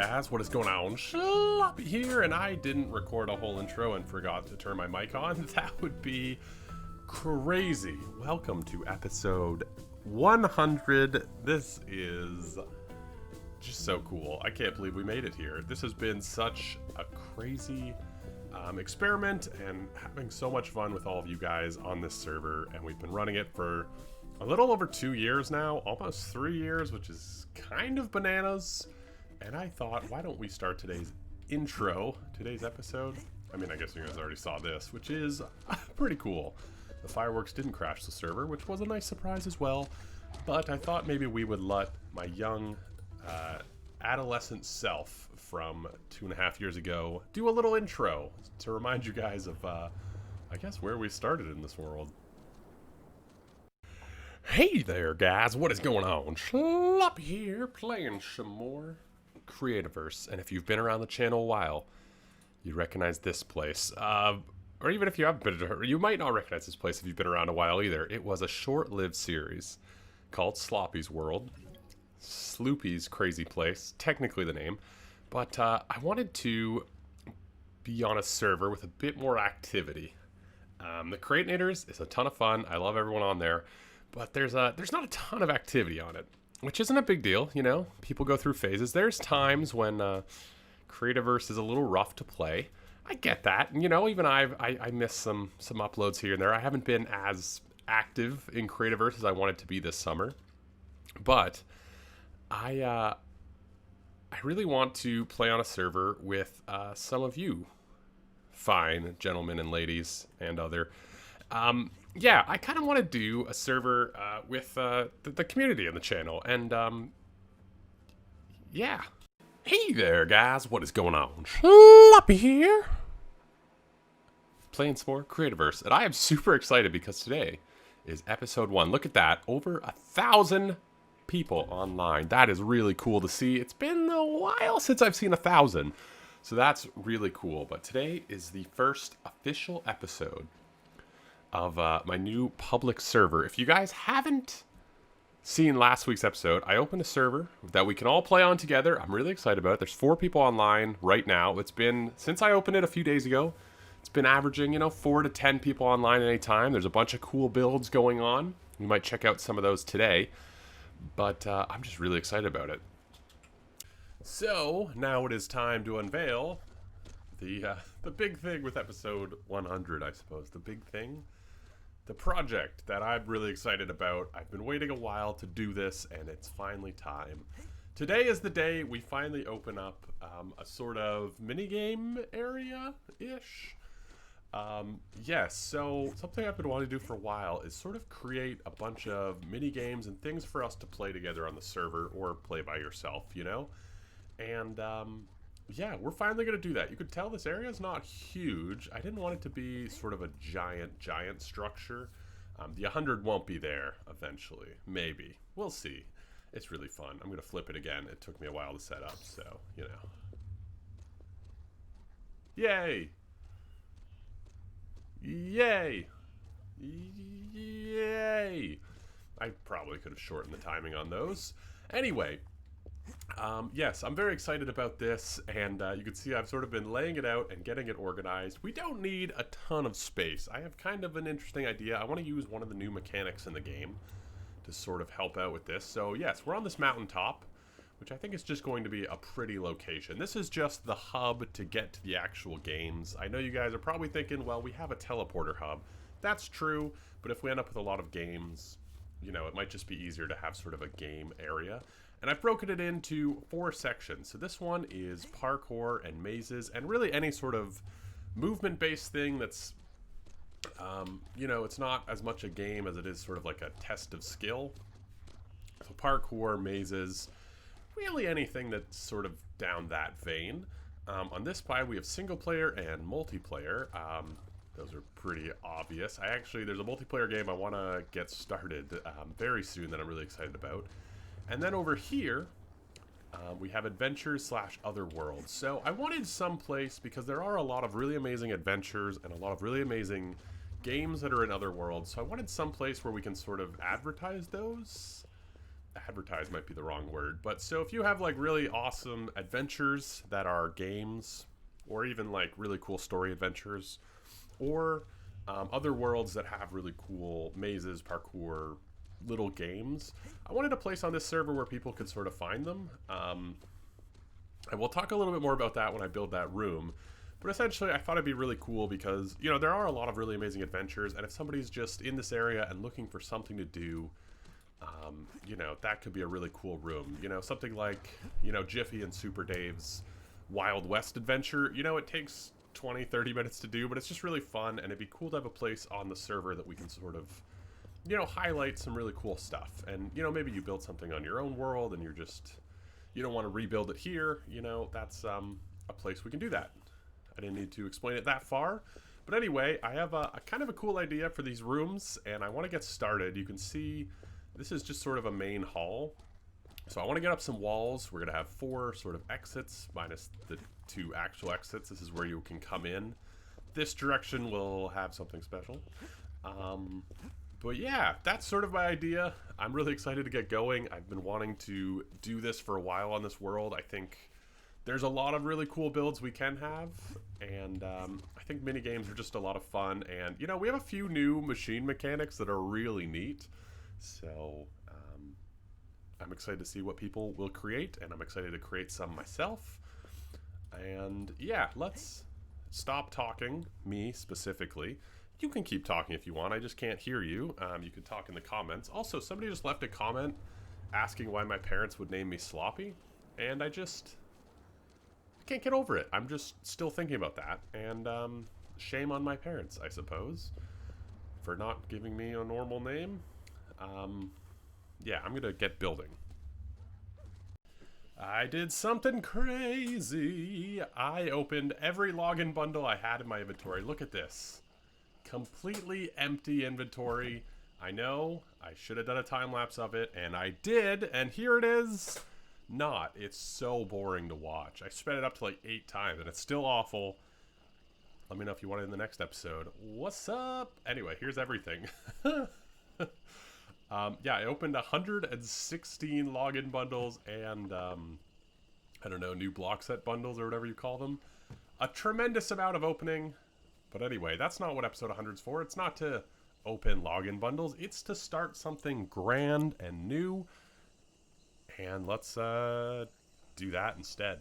guys, what is going on? Sloppy here, and I didn't record a whole intro and forgot to turn my mic on. That would be crazy. Welcome to episode 100. This is just so cool. I can't believe we made it here. This has been such a crazy experiment and having so much fun with all of you guys on this server, and we've been running it for a little over 2 years now, almost 3 years, which is kind of bananas. And I thought, why don't we start today's episode? I mean, I guess you guys already saw this, which is pretty cool. The fireworks didn't crash the server, which was a nice surprise as well. But I thought maybe we would let my young adolescent self from 2.5 years ago do a little intro to remind you guys of, I guess, where we started in this world. Hey there, guys, what is going on? Sloppy here, playing some more Creativerse, and if you've been around the channel a while, you recognize this place. Or even if you haven't been, you might not recognize this place if you've been around a while either. It was a short-lived series called Sloppy's World. Sloopy's Crazy Place, technically the name. But I wanted to be on a server with a bit more activity. The Creativerse is a ton of fun. I love everyone on there. But there's not a ton of activity on it, which isn't a big deal, you know? People go through phases. There's times when Creativerse is a little rough to play. I get that. And, you know, even I miss some uploads here and there. I haven't been as active in Creativerse as I wanted to be this summer. But I really want to play on a server with some of you fine gentlemen and ladies and other. Yeah, I kind of want to do a server with the community on the channel, and yeah. Hey there, guys, what is going on? Sloppy here. Playing some more Creativerse, and I am super excited because today is episode 1. Look at that, over 1,000 people online. That is really cool to see. It's been a while since I've seen 1,000, so that's really cool. But today is the first official episode of my new public server. If you guys haven't seen last week's episode, I opened a server that we can all play on together. I'm really excited about it. There's 4 people online right now. It's been, since I opened it a few days ago, it's been averaging, you know, 4 to 10 people online at any time. There's a bunch of cool builds going on. You might check out some of those today, but I'm just really excited about it. So now it is time to unveil the big thing with episode 100, I suppose. The big thing. The project that I'm really excited about. I've been waiting a while to do this, and it's finally time. Today is the day we finally open up a sort of minigame area-ish. Yes, so something I've been wanting to do for a while is sort of create a bunch of minigames and things for us to play together on the server, or play by yourself, you know? And, yeah, we're finally going to do that. You could tell this area is not huge. I didn't want it to be sort of a giant structure. The 100 won't be there eventually. Maybe. We'll see. It's really fun. I'm going to flip it again. It took me a while to set up, so, you know. Yay! Yay! Yay! I probably could have shortened the timing on those. Anyway. Yes, I'm very excited about this, and you can see I've sort of been laying it out and getting it organized. We don't need a ton of space. I have kind of an interesting idea. I want to use one of the new mechanics in the game to sort of help out with this. So yes, we're on this mountaintop, which I think is just going to be a pretty location. This is just the hub to get to the actual games. I know you guys are probably thinking, well, we have a teleporter hub. That's true, but if we end up with a lot of games, you know, it might just be easier to have sort of a game area. And I've broken it into 4 sections. So this one is Parkour and Mazes, and really any sort of movement-based thing that's, you know, it's not as much a game as it is sort of like a test of skill. So Parkour, Mazes, really anything that's sort of down that vein. On this side, we have single player and multiplayer. Those are pretty obvious. There's a multiplayer game I want to get started very soon that I'm really excited about. And then over here, we have adventures / other worlds. So I wanted some place, because there are a lot of really amazing adventures and a lot of really amazing games that are in other worlds. So I wanted some place where we can sort of advertise those advertise might be the wrong word, but so if you have like really awesome adventures that are games, or even like really cool story adventures, or other worlds that have really cool mazes, parkour, little games, I wanted a place on this server where people could sort of find them. And we'll talk a little bit more about that when I build that room. But essentially, I thought it'd be really cool because, you know, there are a lot of really amazing adventures, and if somebody's just in this area and looking for something to do, you know, that could be a really cool room. You know, something like, you know, Jiffy and Super Dave's Wild West adventure. You know, it takes 20, 30 minutes to do, but it's just really fun, and it'd be cool to have a place on the server that we can sort of, you know, highlight some really cool stuff. And, you know, maybe you build something on your own world and you're just, you don't want to rebuild it here, you know, that's a place we can do that. I didn't need to explain it that far. But anyway, I have a kind of a cool idea for these rooms, and I want to get started. You can see this is just sort of a main hall. So I want to get up some walls. We're going to have 4 sort of exits, minus the 2 actual exits. This is where you can come in. This direction will have something special. But yeah, that's sort of my idea. I'm really excited to get going. I've been wanting to do this for a while on this world. I think there's a lot of really cool builds we can have, and I think mini games are just a lot of fun. And, you know, we have a few new machine mechanics that are really neat. So I'm excited to see what people will create, and I'm excited to create some myself. And yeah, let's stop talking, me specifically. You can keep talking if you want, I just can't hear you. You can talk in the comments. Also, somebody just left a comment asking why my parents would name me Sloppy, and I can't get over it. I'm just still thinking about that, and shame on my parents, I suppose, for not giving me a normal name. Yeah, I'm gonna get building. I did something crazy. I opened every login bundle I had in my inventory. Look at this. Completely empty inventory. I know, I should have done a time lapse of it, and I did, and here it is. Not. It's so boring to watch. I sped it up to like 8 times, and it's still awful. Let me know if you want it in the next episode. What's up? Anyway, here's everything. Yeah, I opened 116 login bundles and, I don't know, new block set bundles or whatever you call them. A tremendous amount of opening. But anyway, that's not what episode 100's for. It's not to open login bundles. It's to start something grand and new. And let's do that instead.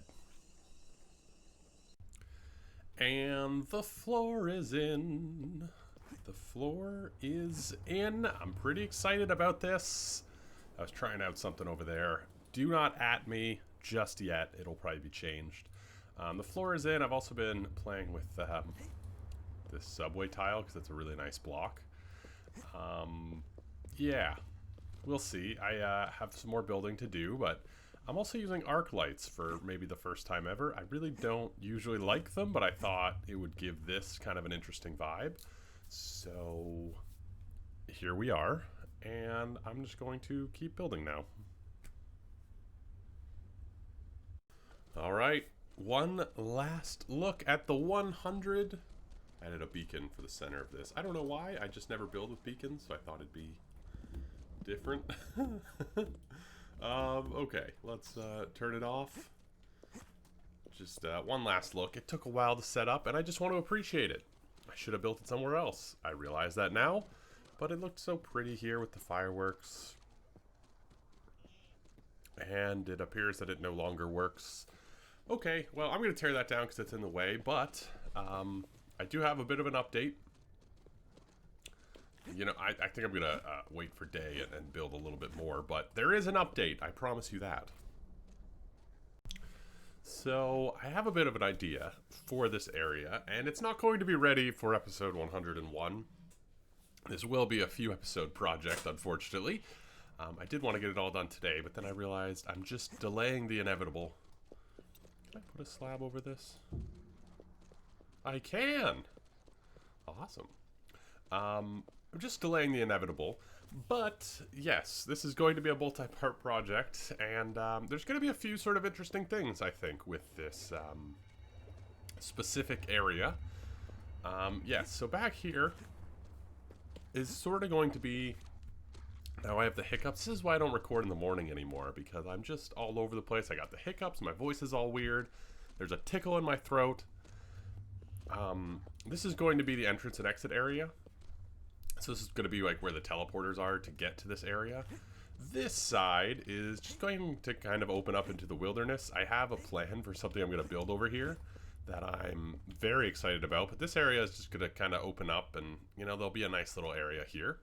And the floor is in. The floor is in. I'm pretty excited about this. I was trying out something over there. Do not at me just yet. It'll probably be changed. The floor is in. I've also been playing with this subway tile because it's a really nice block. Yeah, we'll see. I have some more building to do, but I'm also using arc lights for maybe the first time ever. I really don't usually like them, but I thought it would give this kind of an interesting vibe. So here we are, and I'm just going to keep building now. All right, one last look at the 100. I added a beacon for the center of this. I don't know why, I just never build with beacons, so I thought it'd be different. Okay, let's turn it off. Just one last look. It took a while to set up, and I just want to appreciate it. I should have built it somewhere else. I realize that now, but it looked so pretty here with the fireworks. And it appears that it no longer works. Okay, well, I'm going to tear that down because it's in the way, but I do have a bit of an update. You know, I think I'm going to wait for day and build a little bit more, but there is an update, I promise you that. So, I have a bit of an idea for this area, and it's not going to be ready for episode 101. This will be a few episode project, unfortunately. I did want to get it all done today, but then I realized I'm just delaying the inevitable. Can I put a slab over this? I can! Awesome. I'm just delaying the inevitable, but yes, this is going to be a multi-part project, and there's going to be a few sort of interesting things, I think, with this specific area. Yes, so back here is sort of going to be Now I have the hiccups. This is why I don't record in the morning anymore, because I'm just all over the place. I got the hiccups, my voice is all weird. There's a tickle in my throat. This is going to be the entrance and exit area. So this is going to be like where the teleporters are to get to this area. This side is just going to kind of open up into the wilderness. I have a plan for something I'm going to build over here that I'm very excited about. But this area is just going to kind of open up and, you know, there'll be a nice little area here.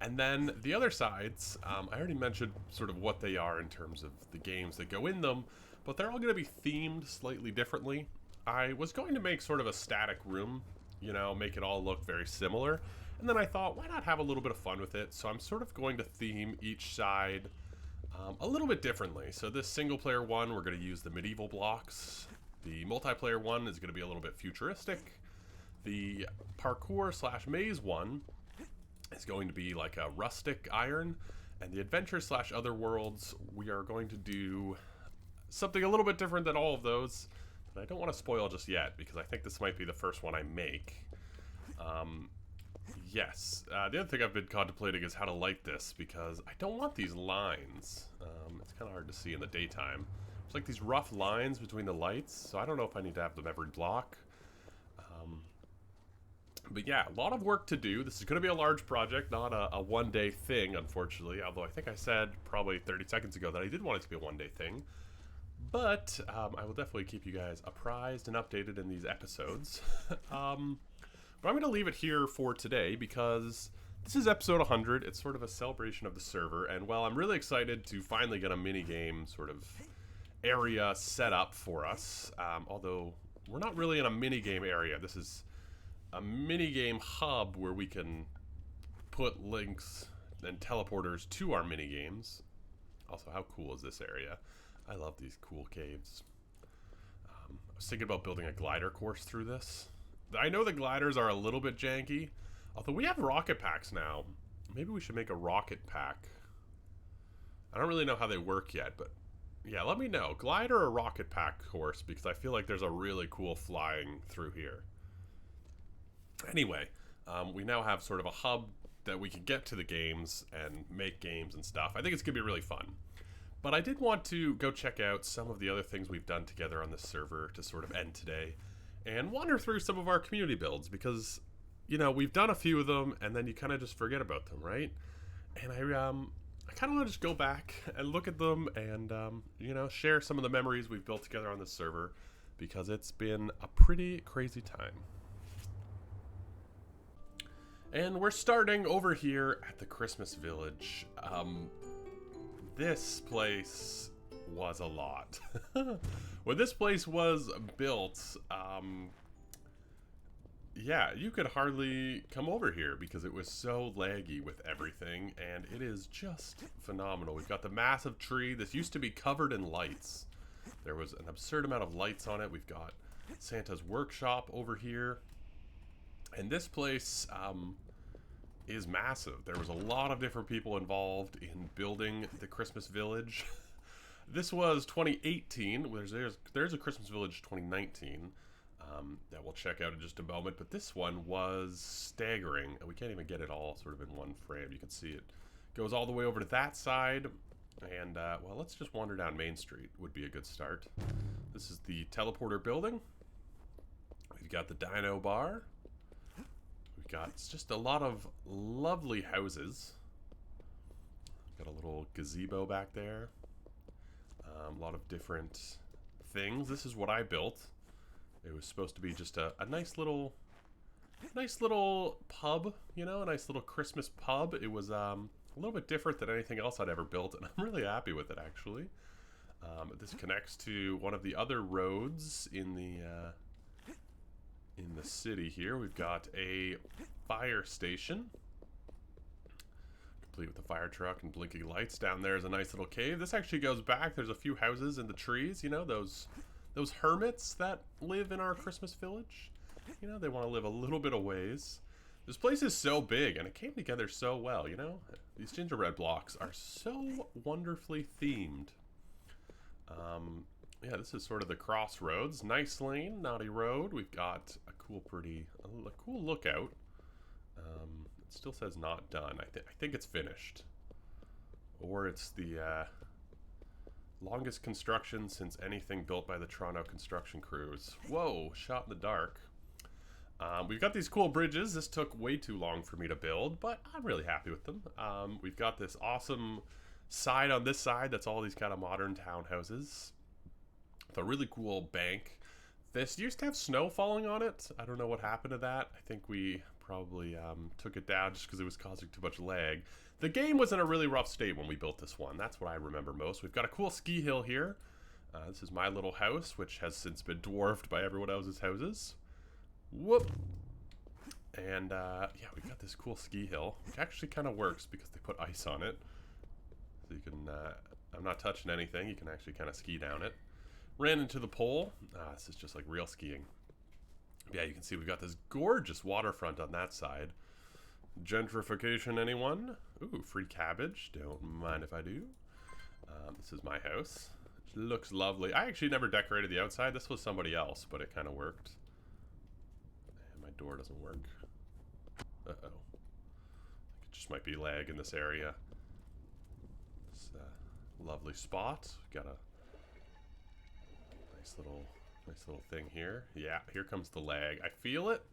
And then the other sides, I already mentioned sort of what they are in terms of the games that go in them, but they're all going to be themed slightly differently. I was going to make sort of a static room, you know, make it all look very similar. And then I thought, why not have a little bit of fun with it? So I'm sort of going to theme each side a little bit differently. So this single player one, we're going to use the medieval blocks. The multiplayer one is going to be a little bit futuristic. The parkour / maze one is going to be like a rustic iron, and the adventure / other worlds, we are going to do something a little bit different than all of those, but I don't want to spoil just yet because I think this might be the first one I make. Yes, the other thing I've been contemplating is how to light this, because I don't want these lines. It's kind of hard to see in the daytime. There's like these rough lines between the lights, so I don't know if I need to have them every block. But yeah, a lot of work to do. This is going to be a large project, not a one-day thing, unfortunately. Although I think I said probably 30 seconds ago that I did want it to be a one-day thing. But I will definitely keep you guys apprised and updated in these episodes. But I'm going to leave it here for today because this is episode 100. It's sort of a celebration of the server. And while I'm really excited to finally get a mini-game sort of area set up for us, although we're not really in a mini-game area. This is a minigame hub where we can put links and teleporters to our minigames. Also, how cool is this area? I love these cool caves. I was thinking about building a glider course through this. I know the gliders are a little bit janky, although we have rocket packs now. Maybe we should make a rocket pack. I don't really know how they work yet, but yeah, let me know. Glider or rocket pack course, because I feel like there's a really cool flying through here. Anyway, we now have sort of a hub that we can get to the games and make games and stuff. I think it's going to be really fun. But I did want to go check out some of the other things we've done together on this server to sort of end today and wander through some of our community builds because, you know, we've done a few of them and then you kind of just forget about them, right? And I kind of want to just go back and look at them and, you know, share some of the memories we've built together on this server because it's been a pretty crazy time. And we're starting over here at the Christmas Village. This place was a lot. When this place was built, yeah, you could hardly come over here because it was so laggy with everything, and it is just phenomenal. We've got the massive tree. This used to be covered in lights. There was an absurd amount of lights on it. We've got Santa's workshop over here. And this place is massive. There was a lot of different people involved in building the Christmas Village. This was 2018. There's a Christmas Village 2019 that we'll check out in just a moment. But this one was staggering. We can't even get it all sort of in one frame. You can see it goes all the way over to that side. And, well, let's just wander down Main Street would be a good start. This is the teleporter building. We've got the Dino Bar. We've got just a lot of lovely houses. Got a little gazebo back there. A lot of different things. This is what I built. It was supposed to be just a nice little pub, you know, a nice little Christmas pub. It was a little bit different than anything else I'd ever built, and I'm really happy with it, actually. This connects to one of the other roads in the city here. We've got a fire station, complete with the fire truck and blinking lights. Down there is a nice little cave. This actually goes back. There's a few houses in the trees, you know, those hermits that live in our Christmas village. You know, they want to live a little bit of ways. This place is so big, and it came together so well, you know? These gingerbread blocks are so wonderfully themed. Yeah, this is sort of the crossroads. Nice lane, naughty road. We've got a cool lookout. still says not done. I think it's finished. Or it's the longest construction since anything built by the Toronto construction crews. Whoa, shot in the dark. We've got these cool bridges. This took way too long for me to build, but I'm really happy with them. We've got this awesome side on this side that's all these kind of modern townhouses. With a really cool bank. This used to have snow falling on it. I don't know what happened to that. I think we probably took it down just because it was causing too much lag. The game was in a really rough state when we built this one. That's what I remember most. We've got a cool ski hill here. This is my little house, which has since been dwarfed by everyone else's houses. Whoop! And yeah, we've got this cool ski hill, which actually kind of works because they put ice on it. So you can, I'm not touching anything, you can actually kind of ski down it. Ran into the pole. This is just like real skiing. Yeah, you can see we've got this gorgeous waterfront on that side. Gentrification, anyone? Ooh, free cabbage. Don't mind if I do. This is my house. It looks lovely. I actually never decorated the outside. This was somebody else, but it kind of worked. And my door doesn't work. Uh-oh. I think it just might be lag in this area. This lovely spot. Got a nice little thing here. Yeah, here comes the lag. I feel it.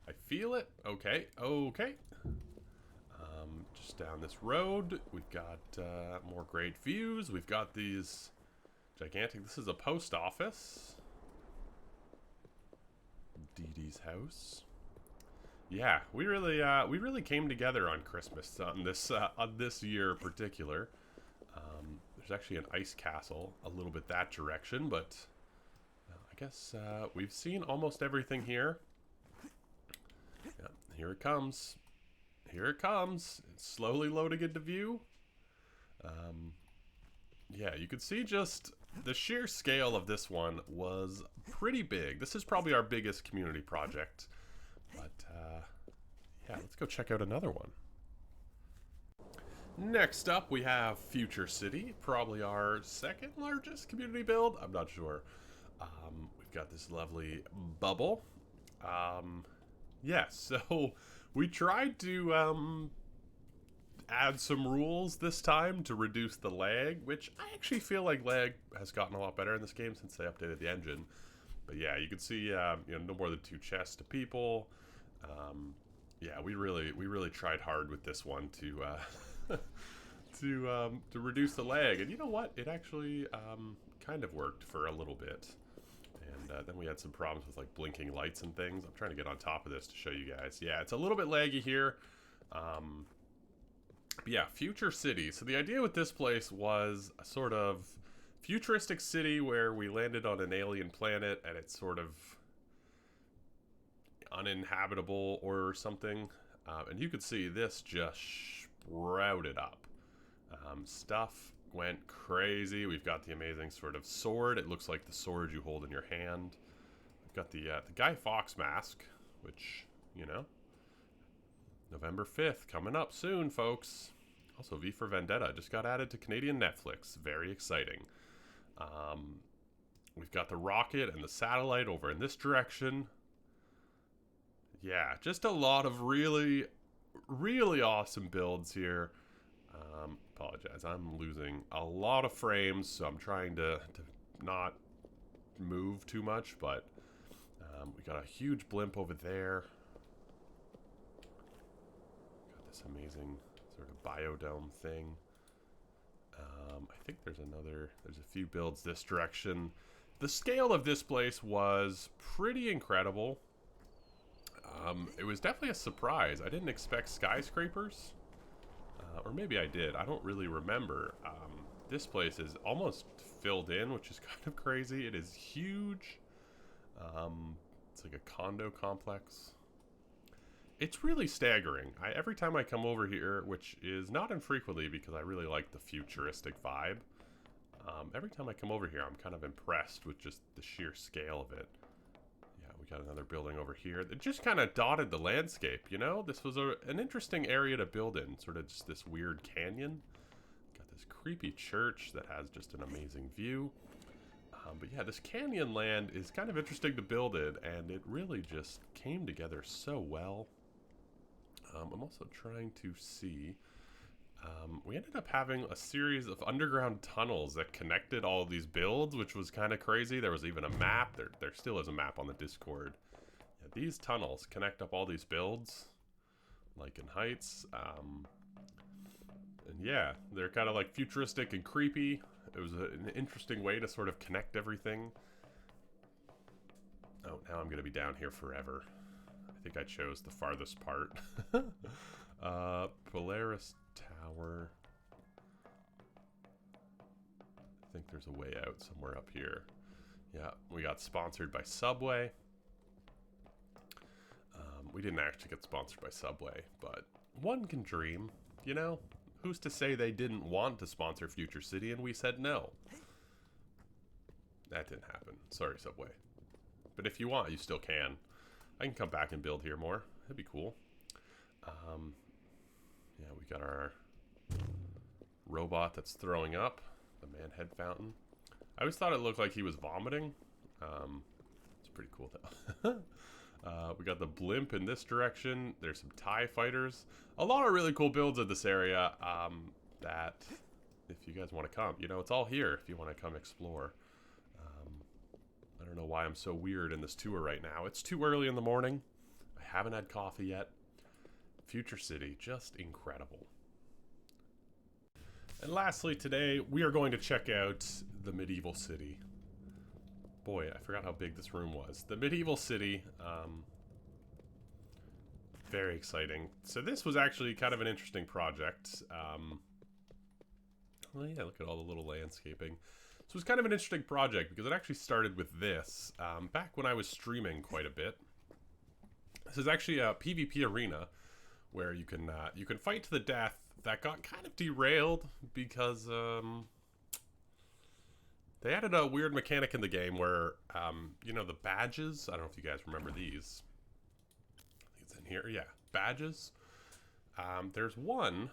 I feel it. Okay, okay. Just down this road, we've got more great views. We've got these gigantic... This is a post office. Dee Dee's house. Yeah, we really came together on Christmas on this year in particular. There's actually an ice castle a little bit that direction, but I guess we've seen almost everything here. Yeah, here it comes. Here it comes. It's slowly loading into view. Yeah, you can see just the sheer scale of this one was pretty big. This is probably our biggest community project. But yeah, let's go check out another one. Next up, we have Future City, probably our second largest community build. I'm not sure. We've got this lovely bubble. Yeah, so we tried to add some rules this time to reduce the lag, which I actually feel like lag has gotten a lot better in this game since they updated the engine. But yeah, you can see you know, no more than 2 chests to people. Yeah, we really tried hard with this one to to reduce the lag, and you know what? It actually kind of worked for a little bit. And then we had some problems with like blinking lights and things. I'm trying to get on top of this to show you guys. Yeah, it's a little bit laggy here. But yeah, Future City. So the idea with this place was a sort of futuristic city where we landed on an alien planet and it's sort of uninhabitable or something. And you could see this just sprouted up. Stuff went crazy. We've got the amazing sort of sword. It looks like the sword you hold in your hand. We've got the Guy Fawkes mask, which, you know, November 5th, coming up soon, folks. Also, V for Vendetta just got added to Canadian Netflix. Very exciting. We've got the rocket and the satellite over in this direction. Yeah, just a lot of really, really awesome builds here. Apologize, I'm losing a lot of frames, so I'm trying to not move too much, but we got a huge blimp over there. Got this amazing sort of biodome thing. I think there's a few builds this direction. The scale of this place was pretty incredible. It was definitely a surprise. I didn't expect skyscrapers. Or maybe I did. I don't really remember. This place is almost filled in, which is kind of crazy. It is huge. It's like a condo complex. It's really staggering. Every time I come over here, which is not infrequently because I really like the futuristic vibe, every time I come over here, I'm kind of impressed with just the sheer scale of it. Yeah, we got another building over here. It just kind of dotted the landscape, you know? This was an interesting area to build in, sort of just this weird canyon. Got this creepy church that has just an amazing view. But yeah, this canyon land is kind of interesting to build in, and it really just came together so well. I'm also trying to see. We ended up having a series of underground tunnels that connected all of these builds, which was kind of crazy. There was even a map. There still is a map on the Discord. Yeah, these tunnels connect up all these builds, like in Heights. And yeah, they're kind of like futuristic and creepy. It was an interesting way to sort of connect everything. Oh, now I'm going to be down here forever. I think I chose the farthest part. Polaris Tower. I think there's a way out somewhere up here. Yeah, we got sponsored by Subway. We didn't actually get sponsored by Subway, but one can dream, you know? Who's to say they didn't want to sponsor Future City and we said no? That didn't happen. Sorry, Subway. But if you want, you still can. I can come back and build here more. That'd be cool. Yeah, we got our robot that's throwing up. The man head fountain. I always thought it looked like he was vomiting. It's pretty cool, though. We got the blimp in this direction. There's some TIE fighters. A lot of really cool builds in this area that, if you guys want to come, you know, it's all here if you want to come explore. I don't know why I'm so weird in this tour right now. It's too early in the morning. I haven't had coffee yet. Future City, just incredible. And lastly today, we are going to check out the medieval city. Boy, I forgot how big this room was. The medieval city, very exciting. So this was actually kind of an interesting project. Well, yeah, look at all the little landscaping. So it was kind of an interesting project because it actually started with this back when I was streaming quite a bit. This is actually a PvP arena where you can fight to the death. That got kind of derailed because they added a weird mechanic in the game where you know, the badges. I don't know if you guys remember these. I think it's in here. Yeah, badges. There's one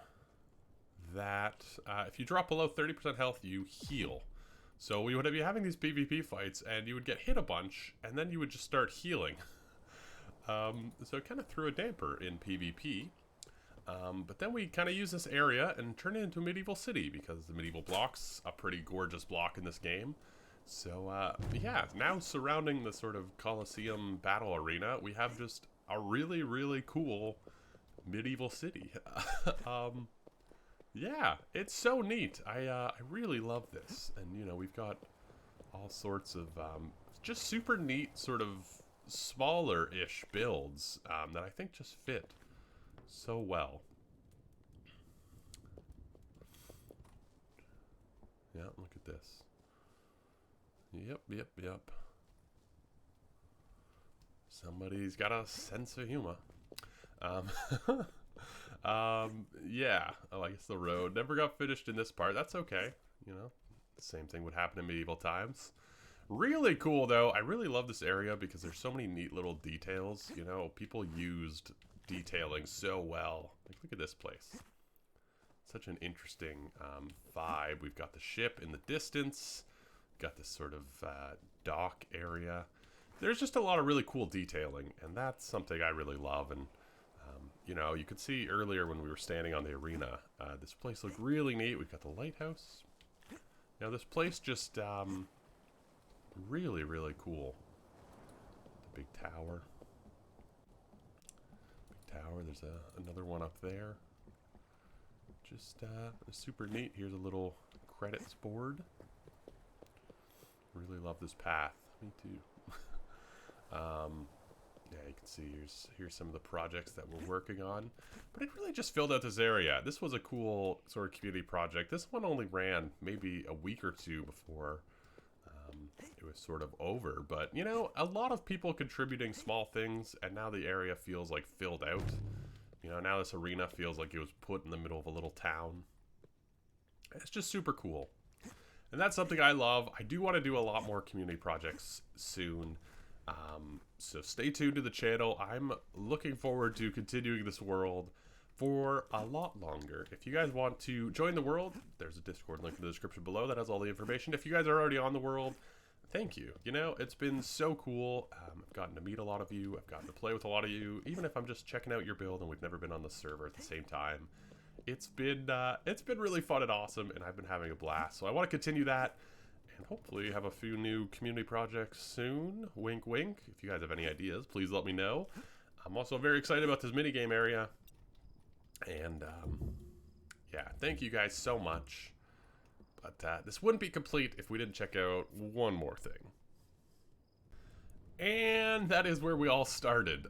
that if you drop below 30% health, you heal. So we would be having these PvP fights, and you would get hit a bunch, and then you would just start healing. So it kind of threw a damper in PvP. But then we kind of use this area and turn it into a medieval city, because the medieval block's a pretty gorgeous block in this game. So, yeah, now surrounding the sort of Colosseum battle arena, we have just a really, really cool medieval city. Yeah, it's so neat. I really love this. And, you know, we've got all sorts of just super neat sort of smaller-ish builds that I think just fit so well. Yeah, look at this. Yep. Somebody's got a sense of humor. Yeah. Oh, I guess the road never got finished in this part. That's okay. You know, the same thing would happen in medieval times. Really cool, though. I really love this area because there's so many neat little details. You know, people used detailing so well. Like, look at this place. Such an interesting vibe. We've got the ship in the distance. Got this sort of dock area. There's just a lot of really cool detailing, and that's something I really love. And you know, you could see earlier when we were standing on the arena, this place looked really neat. We've got the lighthouse. Now, this place just really, really cool. The big tower. There's another one up there. Just super neat. Here's a little credits board. Really love this path. Me too. Yeah, you can see here's some of the projects that we're working on. But it really just filled out this area. This was a cool sort of community project. This one only ran maybe a week or two before it was sort of over. But, you know, a lot of people contributing small things, and now the area feels like filled out. You know, now this arena feels like it was put in the middle of a little town. It's just super cool. And that's something I love. I do want to do a lot more community projects soon. So stay tuned to the channel. I'm looking forward to continuing this world for a lot longer. If you guys want to join the world, there's a Discord link in the description below that has all the information. If you guys are already on the world, Thank you. You know, it's been so cool. I've gotten to meet a lot of you. I've gotten to play with a lot of you. Even if I'm just checking out your build and we've never been on the server at the same time, it's been really fun and awesome, and I've been having a blast. So I want to continue that, and hopefully have a few new community projects soon. Wink, wink. If you guys have any ideas, please let me know. I'm also very excited about this minigame area, and yeah, thank you guys so much. But this wouldn't be complete if we didn't check out one more thing. And that is where we all started.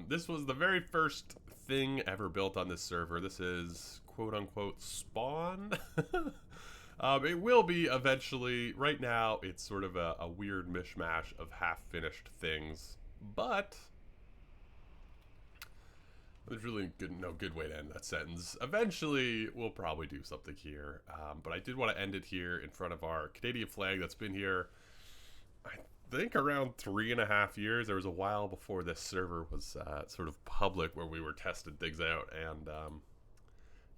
This was the very first thing ever built on this server. This is quote-unquote spawn. It will be eventually. Right now, it's sort of a weird mishmash of half-finished things. But there's really no good way to end that sentence. Eventually, we'll probably do something here. But I did want to end it here in front of our Canadian flag that's been here, I think, around 3.5 years. There was a while before this server was sort of public where we were testing things out. And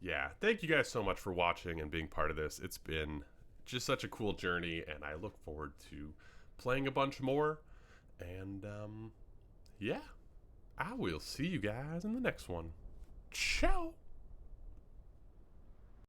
yeah, thank you guys so much for watching and being part of this. It's been just such a cool journey, and I look forward to playing a bunch more. And yeah. I will see you guys in the next one. Ciao!